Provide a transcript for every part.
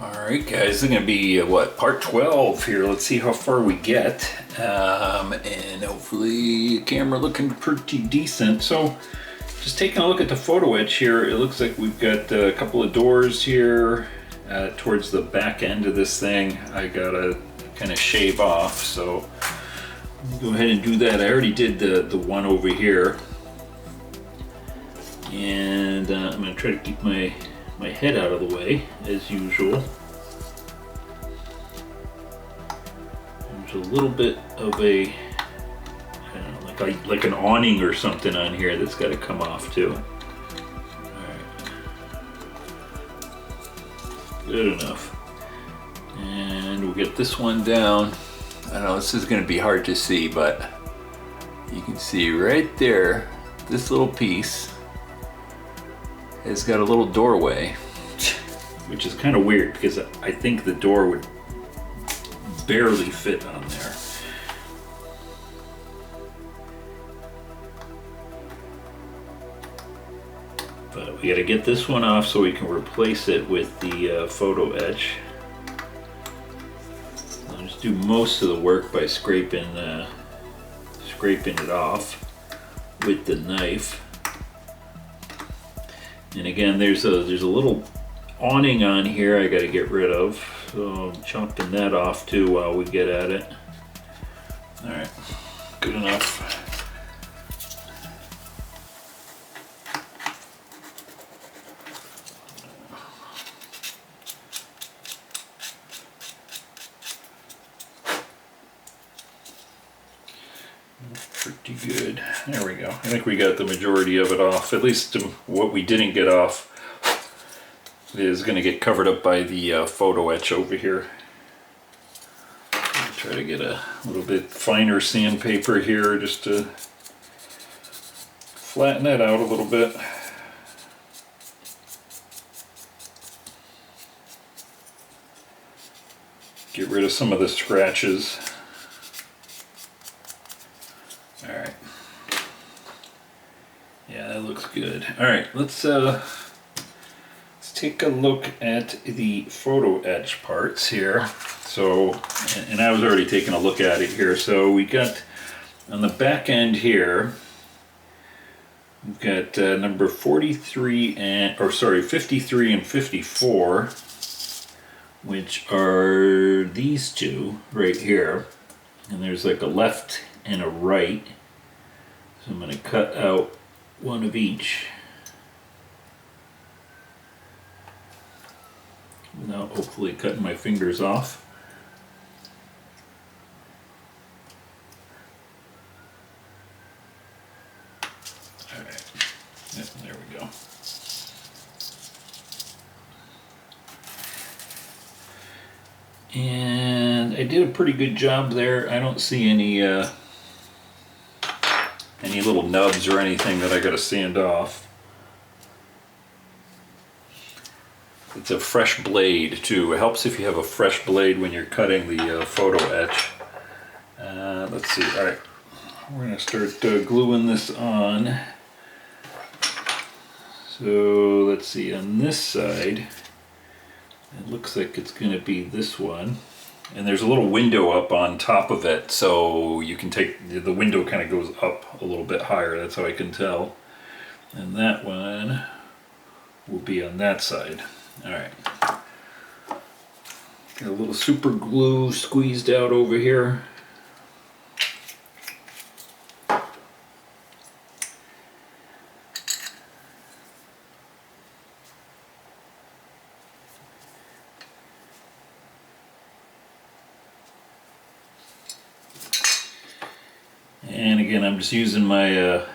Alright guys, this is going to be what, part 12 here. Let's see how far we get. And hopefully camera looking pretty decent. So just taking a look at the photo etch here, it looks like we've got a couple of doors here towards the back end of this thing. I gotta kind of shave off, so go ahead and do that. I already did the one over here. And I'm going to try to keep my head out of the way as usual. There's a little bit of a, I don't know, like an awning or something on here that's got to come off too. Alright. Good enough. And we'll get this one down. I know this is going to be hard to see, but you can see right there, this little piece has got a little doorway, which is kind of weird because I think the door would barely fit on there. But we got to get this one off so we can replace it with the photo etch. I'll just do most of the work by scraping it off with the knife. And again, there's a little awning on here I got to get rid of, so I'm chopping that off too while we get at it. All right, good enough. Pretty good. There we go. I think we got the majority of it off. At least what we didn't get off is going to get covered up by the photo etch over here. I'll try to get a little bit finer sandpaper here just to flatten it out a little bit. Get rid of some of the scratches. Alright. Yeah, that looks good. Alright, let's take a look at the photo etch parts here. So, and I was already taking a look at it here. So we got on the back end here, we've got number 53 and, or sorry, 53 and 54, which are these two right here. And there's like a left and a right. So I'm going to cut out one of each without hopefully cutting my fingers off. Alright, yep, there we go. And I did a pretty good job there. I don't see any little nubs or anything that I gotta sand off. It's a fresh blade too. It helps if you have a fresh blade when you're cutting the photo etch. Let's see. All right, we're gonna start gluing this on. So let's see, on this side, it looks like it's gonna be this one. And there's a little window up on top of it, so you can take, the window kind of goes up a little bit higher, that's how I can tell. And that one will be on that side. Alright. Got a little super glue squeezed out over here. And again, I'm just using my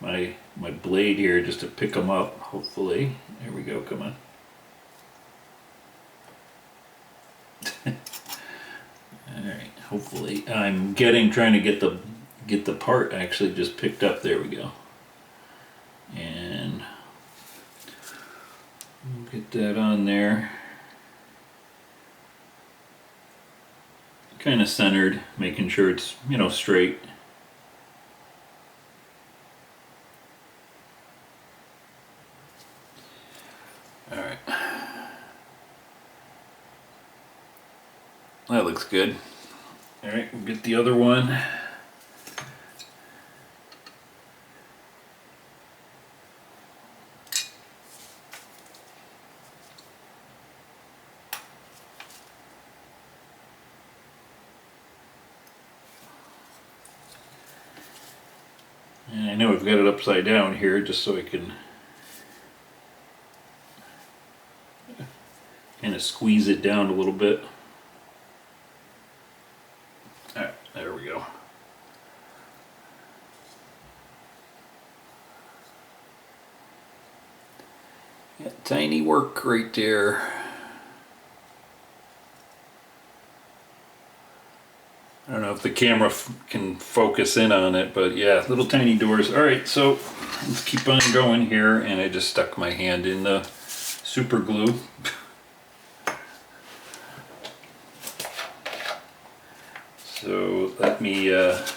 my blade here just to pick them up, hopefully. There we go, come on. Alright, hopefully I'm trying to get the part actually just picked up. There we go. And get that on there. Kind of centered, making sure it's, you know, straight. that looks good. All right, we'll get the other one. And I know I've got it upside down here just so I can kind of squeeze it down a little bit. Alright, there we go. Yeah, tiny work right there. I don't know if the camera can focus in on it, but yeah, little tiny doors. All right, so let's keep on going here, and I just stuck my hand in the super glue. So let me get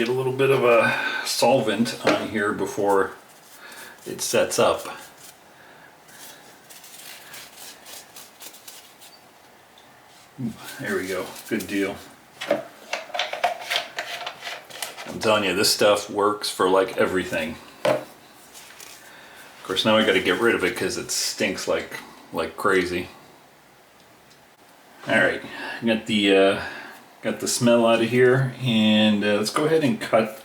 a little bit of a solvent on here before it sets up. There we go, good deal. I'm telling you, this stuff works for like everything. Of course, now I got to get rid of it because it stinks like crazy. All right, got the smell out of here, and let's go ahead and cut.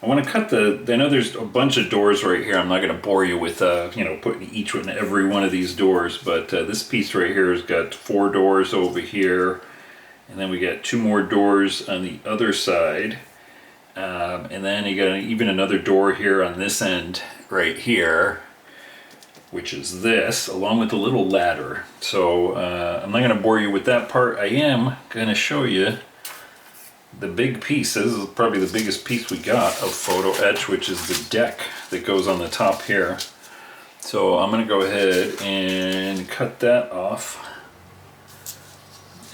I want to cut I know there's a bunch of doors right here. I'm not going to bore you with, putting each one, every one of these doors, but this piece right here has got 4 doors over here, and then we got 2 more doors on the other side, and then you got even another door here on this end right here, which is this, along with a little ladder. So I'm not going to bore you with that part. I am going to show you the big piece. This is probably the biggest piece we got of photo etch, which is the deck that goes on the top here. So I'm going to go ahead and cut that off.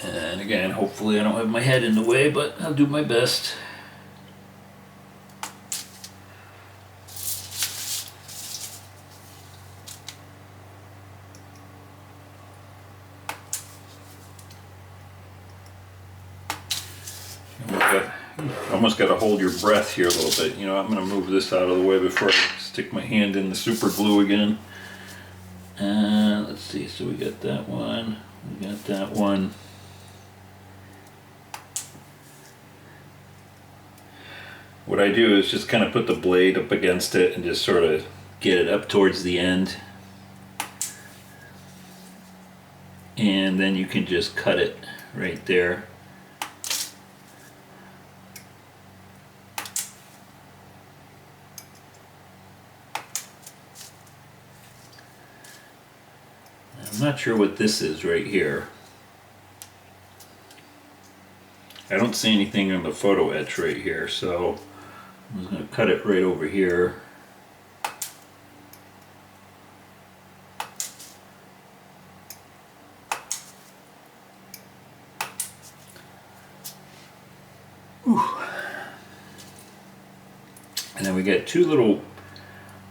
And again, hopefully I don't have my head in the way, but I'll do my best. Almost got to hold your breath here a little bit. You know, I'm going to move this out of the way before I stick my hand in the super glue again. Let's see, so we got that one, we got that one. What I do is just kind of put the blade up against it and just sort of get it up towards the end. And then you can just cut it right there. I'm not sure what this is right here. I don't see anything on the photo etch right here, so I'm just going to cut it right over here. Whew. And then we got 2 little,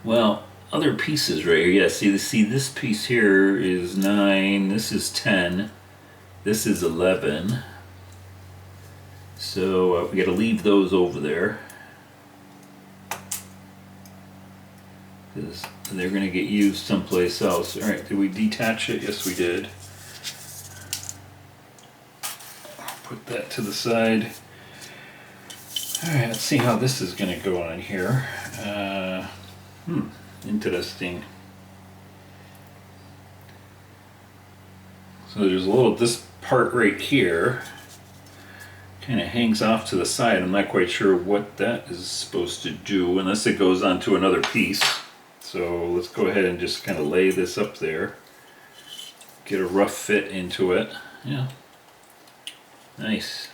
well, other pieces right here. Yeah, see this piece here is 9, this is 10, this is 11. So we got to leave those over there because they're going to get used someplace else. All right, did we detach it? Yes, we did. I'll put that to the side. All right, let's see how this is going to go on here. Interesting. So there's a little, this part right here kind of hangs off to the side. I'm not quite sure what that is supposed to do unless it goes onto another piece. So let's go ahead and just kind of lay this up there. Get a rough fit into it. Yeah. Nice.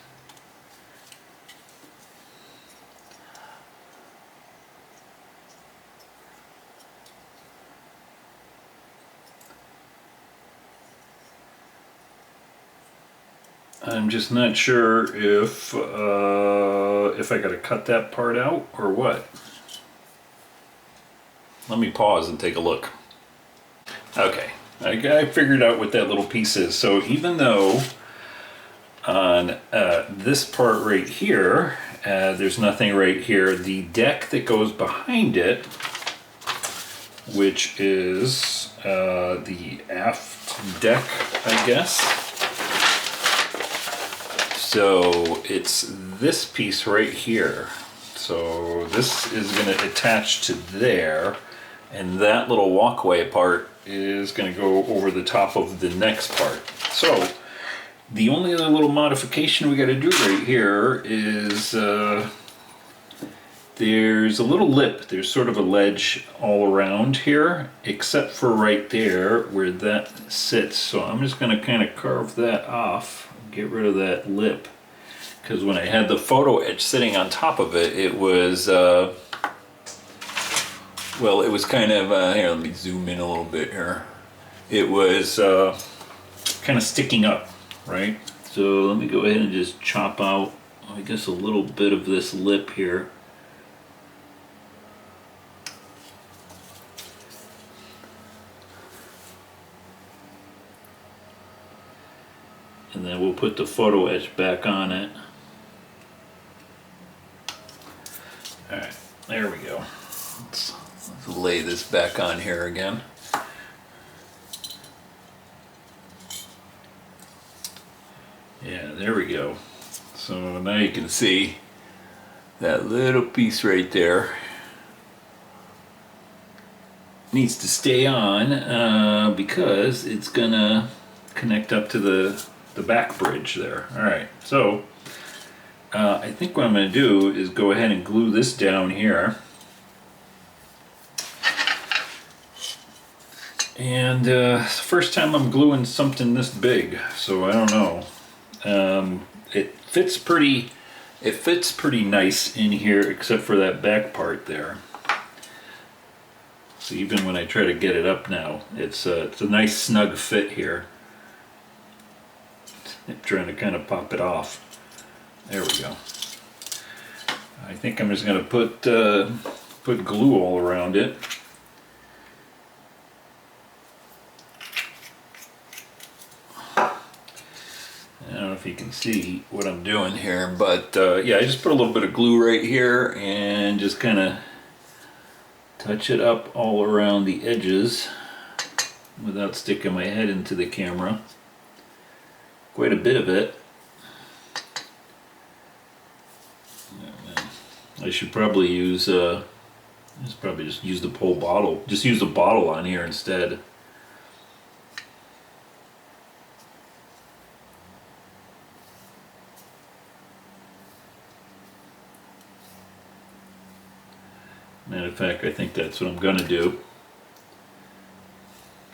I'm just not sure if I got to cut that part out or what. Let me pause and take a look. Okay, I figured out what that little piece is. So even though on this part right here, there's nothing right here, the deck that goes behind it, which is the aft deck, I guess. So it's this piece right here. So this is going to attach to there, and that little walkway part is going to go over the top of the next part. So the only other little modification we got to do right here is there's a little lip. There's sort of a ledge all around here, except for right there where that sits. So I'm just going to kind of carve that off, get rid of that lip. Because when I had the photo etch sitting on top of it, it was, well, it was kind of, here, let me zoom in a little bit here. It was kind of sticking up, right? So let me go ahead and just chop out, I guess, a little bit of this lip here. And then we'll put the photo etch back on it. Alright, there we go. Let's lay this back on here again. Yeah, there we go. So now you can see that little piece right there needs to stay on because it's gonna connect up to the back bridge there. Alright, so I think what I'm going to do is go ahead and glue this down here. And it's the first time I'm gluing something this big, so I don't know. It fits pretty nice in here, except for that back part there. So even when I try to get it up now, it's a nice snug fit here. I'm trying to kind of pop it off. There we go. I think I'm just going to put glue all around it. I don't know if you can see what I'm doing here, but yeah, I just put a little bit of glue right here and just kind of touch it up all around the edges without sticking my head into the camera. Quite a bit of it. I should probably use just use the whole bottle. Just use the bottle on here instead. Matter of fact, I think that's what I'm gonna do,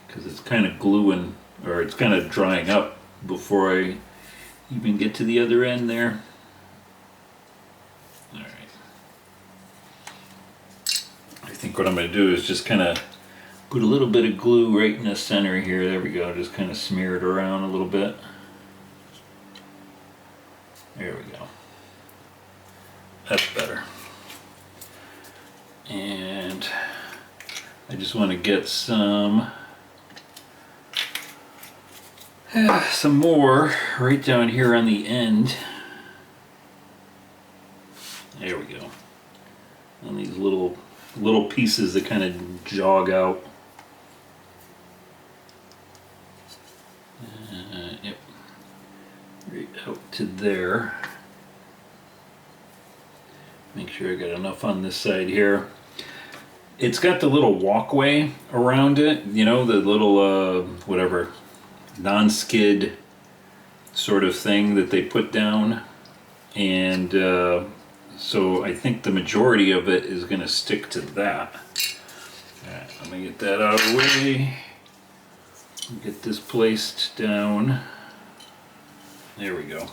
because it's kind of gluing, or it's kind of drying up before I even get to the other end there. Alright. I think what I'm going to do is just kind of put a little bit of glue right in the center here. There we go. Just kind of smear it around a little bit. There we go. That's better. And I just want to get some more right down here on the end. There we go. On these little pieces that kind of jog out. Yep. Right out to there. Make sure I got enough on this side here. It's got the little walkway around it, you know, the little whatever non-skid sort of thing that they put down, and so I think the majority of it is going to stick to that. Alright, let me get that out of the way. Get this placed down. There we go.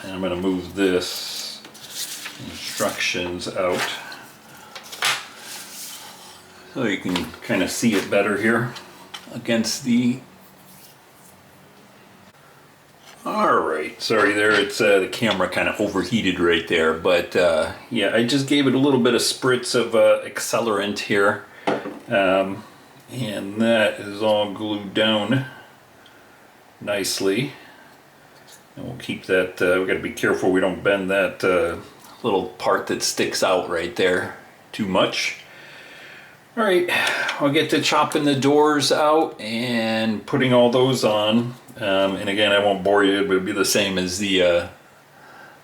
And I'm going to move this instructions out so you can kind of see it better here against the... Alright, sorry there, it's the camera kind of overheated right there, but yeah, I just gave it a little bit of spritz of accelerant here. And that is all glued down nicely. And we'll keep that, we got to be careful we don't bend that little part that sticks out right there too much. All right, I'll get to chopping the doors out and putting all those on. And again, I won't bore you, but it'll be the same as the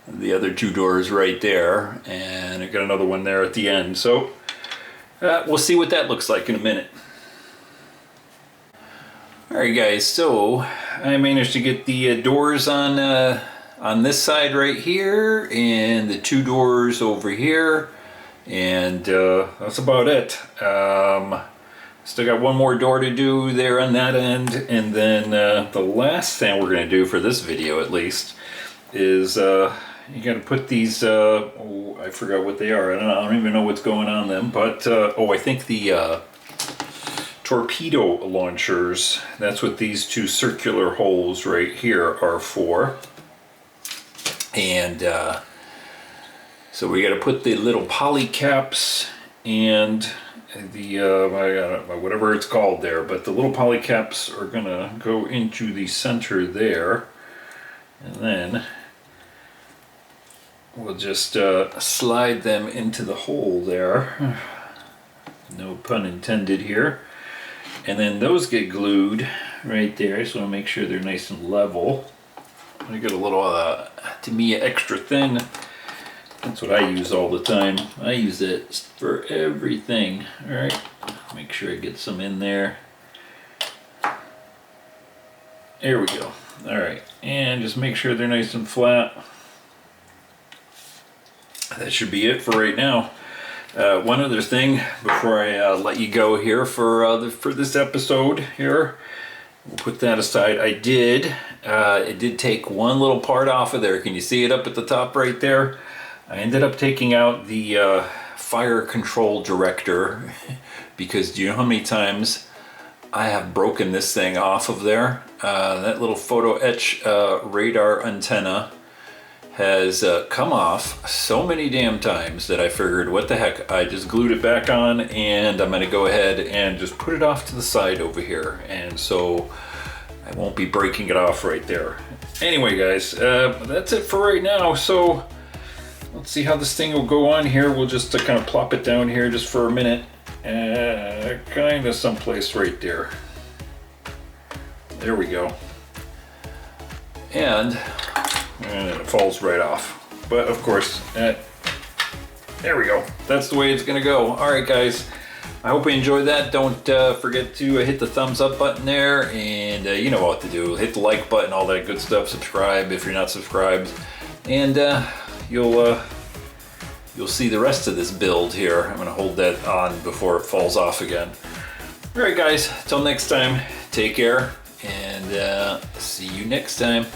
other two doors right there. And I got another one there at the end. So we'll see what that looks like in a minute. Alright guys, so I managed to get the doors on this side right here and the two doors over here, and that's about it. Still got one more door to do there on that end, and then the last thing we're going to do for this video at least is you got to put these, oh, I forgot what they are. I don't even know what's going on them, but oh, I think the torpedo launchers, that's what these two circular holes right here are for. And so we got to put the little poly caps and the whatever it's called there, but the little poly caps are gonna go into the center there, and then we'll just slide them into the hole there, no pun intended here. And then those get glued right there, so I'll make sure they're nice and level. I got a little Tamiya extra thin. That's what I use all the time. I use it for everything. All right, make sure I get some in there. There we go. All right, and just make sure they're nice and flat. That should be it for right now. One other thing before I let you go here for this episode here, we'll put that aside. It did take one little part off of there. Can you see it up at the top right there? I ended up taking out the fire control director because do you know how many times I have broken this thing off of there? That little photo etch radar antenna has come off so many damn times that I figured, what the heck, I just glued it back on, and I'm going to go ahead and just put it off to the side over here, and so I won't be breaking it off right there. Anyway guys, that's it for right now. So let's see how this thing will go on here. We'll just kind of plop it down here just for a minute, kind of someplace right there. There we go. And it falls right off. But of course, there we go. That's the way it's gonna go. All right guys, I hope you enjoyed that. Don't forget to hit the thumbs up button there, and you know what to do. Hit the like button, all that good stuff. Subscribe if you're not subscribed, and you'll see the rest of this build here. I'm gonna hold that on before it falls off again. All right guys, till next time, take care, and see you next time.